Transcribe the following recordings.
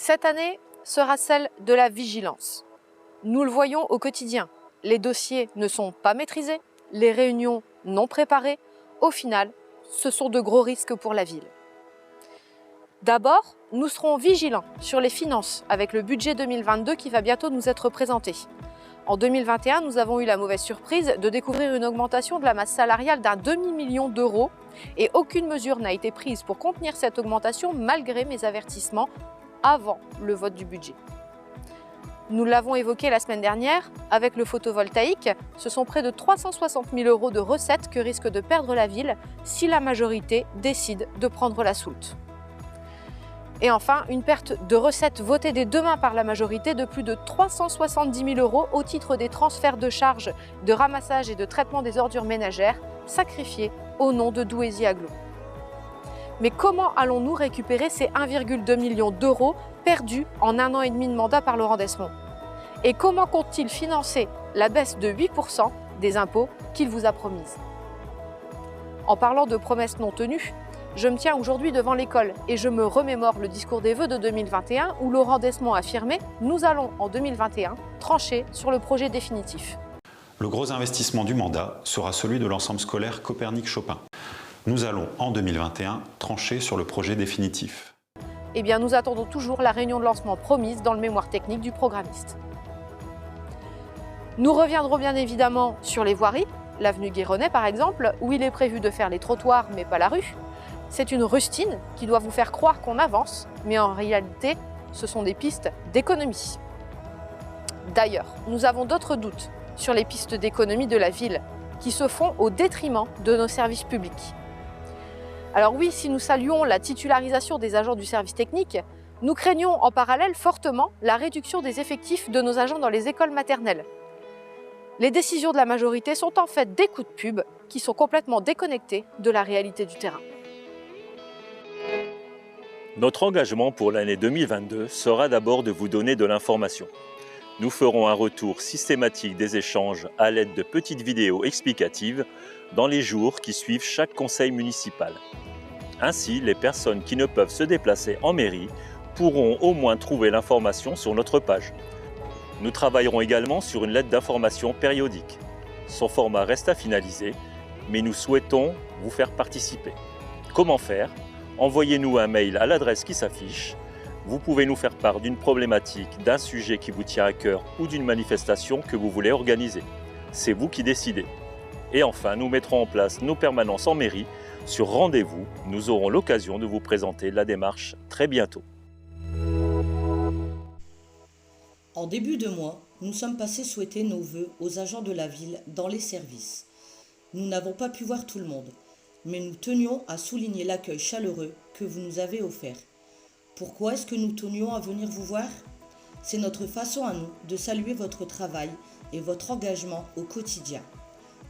Cette année sera celle de la vigilance. Nous le voyons au quotidien. Les dossiers ne sont pas maîtrisés, les réunions non préparées. Au final, ce sont de gros risques pour la ville. D'abord, nous serons vigilants sur les finances avec le budget 2022 qui va bientôt nous être présenté. En 2021, nous avons eu la mauvaise surprise de découvrir une augmentation de la masse salariale d'un demi-million d'euros et aucune mesure n'a été prise pour contenir cette augmentation malgré mes avertissements avant le vote du budget. Nous l'avons évoqué la semaine dernière, avec le photovoltaïque, ce sont près de 360 000 € de recettes que risque de perdre la ville si la majorité décide de prendre la soulte. Et enfin, une perte de recettes votée dès demain par la majorité de plus de 370 000 € au titre des transferts de charges de ramassage et de traitement des ordures ménagères sacrifiés au nom de Douaisis Agglo. Mais comment allons-nous récupérer ces 1,2 million d'euros perdus en 1 an et demi de mandat par Laurent Desmond? Et comment compte-t-il financer la baisse de 8% des impôts qu'il vous a promise? En parlant de promesses non tenues, je me tiens aujourd'hui devant l'école et je me remémore le discours des vœux de 2021 où Laurent Desmond affirmait « Nous allons en 2021 trancher sur le projet définitif ». Le gros investissement du mandat sera celui de l'ensemble scolaire Copernic-Chopin. Nous allons en 2021 trancher sur le projet définitif. Eh bien, nous attendons toujours la réunion de lancement promise dans le mémoire technique du programmiste. Nous reviendrons bien évidemment sur les voiries, l'avenue Guéronnet par exemple, où il est prévu de faire les trottoirs mais pas la rue. C'est une rustine qui doit vous faire croire qu'on avance, mais en réalité, ce sont des pistes d'économie. D'ailleurs, nous avons d'autres doutes sur les pistes d'économie de la ville qui se font au détriment de nos services publics. Alors oui, si nous saluons la titularisation des agents du service technique, nous craignons en parallèle fortement la réduction des effectifs de nos agents dans les écoles maternelles. Les décisions de la majorité sont en fait des coups de pub qui sont complètement déconnectés de la réalité du terrain. Notre engagement pour l'année 2022 sera d'abord de vous donner de l'information. Nous ferons un retour systématique des échanges à l'aide de petites vidéos explicatives dans les jours qui suivent chaque conseil municipal. Ainsi, les personnes qui ne peuvent se déplacer en mairie pourront au moins trouver l'information sur notre page. Nous travaillerons également sur une lettre d'information périodique. Son format reste à finaliser, mais nous souhaitons vous faire participer. Comment faire? Envoyez-nous un mail à l'adresse qui s'affiche. Vous pouvez nous faire part d'une problématique, d'un sujet qui vous tient à cœur ou d'une manifestation que vous voulez organiser. C'est vous qui décidez. Et enfin, nous mettrons en place nos permanences en mairie. Sur rendez-vous, nous aurons l'occasion de vous présenter la démarche très bientôt. En début de mois, nous sommes passés souhaiter nos vœux aux agents de la ville dans les services. Nous n'avons pas pu voir tout le monde, mais nous tenions à souligner l'accueil chaleureux que vous nous avez offert. Pourquoi est-ce que nous tenions à venir vous voir? C'est notre façon à nous de saluer votre travail et votre engagement au quotidien.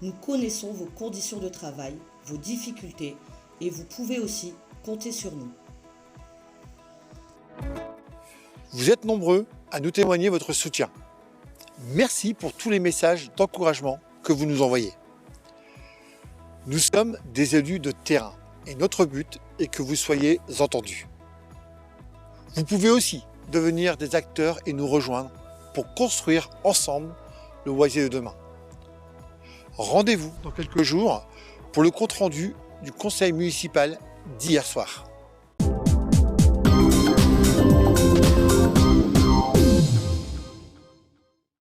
Nous connaissons vos conditions de travail, vos difficultés et vous pouvez aussi compter sur nous. Vous êtes nombreux à nous témoigner votre soutien. Merci pour tous les messages d'encouragement que vous nous envoyez. Nous sommes des élus de terrain et notre but est que vous soyez entendus. Vous pouvez aussi devenir des acteurs et nous rejoindre pour construire ensemble le Douaisis de demain. Rendez-vous dans quelques jours pour le compte-rendu du conseil municipal d'hier soir.